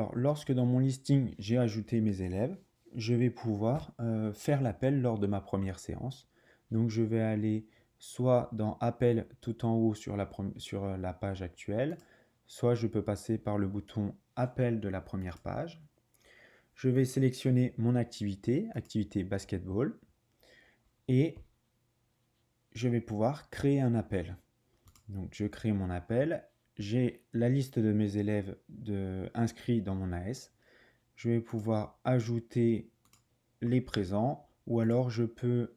Alors, lorsque dans mon listing, j'ai ajouté mes élèves, je vais pouvoir faire l'appel lors de ma première séance. Donc, je vais aller soit dans Appel tout en haut sur la page actuelle, soit je peux passer par le bouton Appel de la première page. Je vais sélectionner mon activité, activité basketball, et je vais pouvoir créer un appel. Donc, je crée mon appel. J'ai la liste de mes élèves inscrits dans mon AS. Je vais pouvoir ajouter les présents ou alors je peux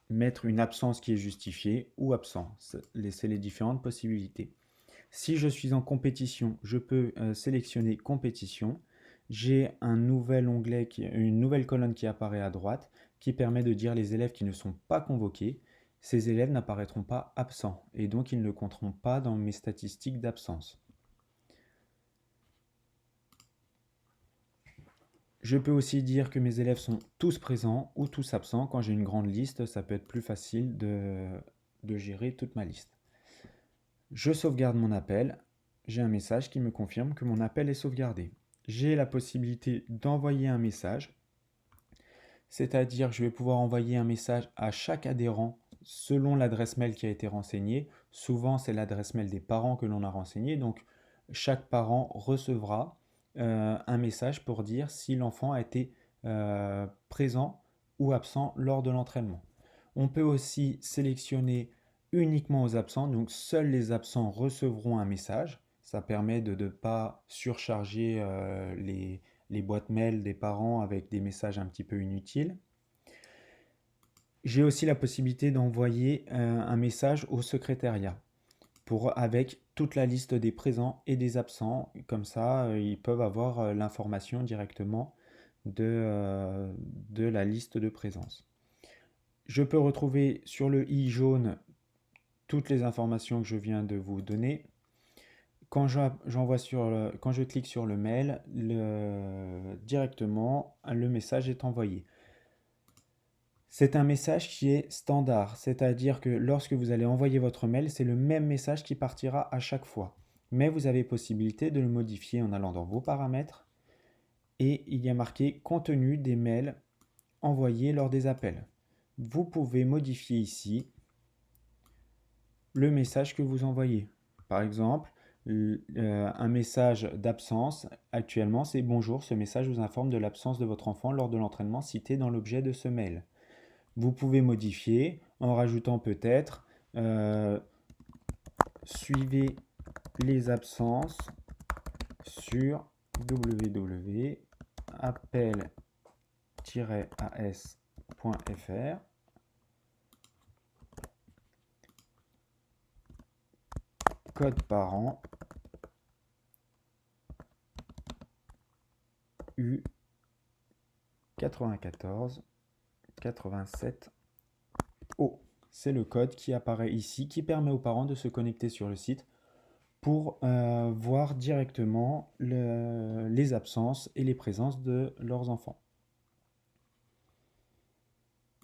mettre une absence qui est justifiée ou absent. C'est les différentes possibilités. Si je suis en compétition, je peux sélectionner compétition. J'ai un nouvel onglet, une nouvelle colonne qui apparaît à droite qui permet de dire les élèves qui ne sont pas convoqués. Ces élèves n'apparaîtront pas absents et donc ils ne compteront pas dans mes statistiques d'absence. Je peux aussi dire que mes élèves sont tous présents ou tous absents. Quand j'ai une grande liste, ça peut être plus facile de gérer toute ma liste. Je sauvegarde mon appel. J'ai un message qui me confirme que mon appel est sauvegardé. J'ai la possibilité d'envoyer un message, c'est-à-dire je vais pouvoir envoyer un message à chaque adhérent selon l'adresse mail qui a été renseignée. Souvent, c'est l'adresse mail des parents que l'on a renseigné, donc chaque parent recevra un message pour dire si l'enfant a été présent ou absent lors de l'entraînement. On peut aussi sélectionner uniquement aux absents, donc seuls les absents recevront un message. Ça permet de ne pas surcharger les boîtes mail des parents avec des messages un petit peu inutiles. J'ai aussi la possibilité d'envoyer un message au secrétariat avec toute la liste des présents et des absents. Comme ça, ils peuvent avoir l'information directement de la liste de présence. Je peux retrouver sur le i jaune toutes les informations que je viens de vous donner. Quand je clique sur le mail, directement, le message est envoyé. C'est un message qui est standard, c'est-à-dire que lorsque vous allez envoyer votre mail, c'est le même message qui partira à chaque fois. Mais vous avez possibilité de le modifier en allant dans vos paramètres et il y a marqué contenu des mails envoyés lors des appels. Vous pouvez modifier ici le message que vous envoyez. Par exemple, un message d'absence, actuellement, c'est bonjour, ce message vous informe de l'absence de votre enfant lors de l'entraînement cité dans l'objet de ce mail. Vous pouvez modifier en rajoutant peut-être suivez les absences sur www.appel-as.fr. Code parent U 94 87 O. C'est le code qui apparaît ici, qui permet aux parents de se connecter sur le site pour voir directement les absences et les présences de leurs enfants.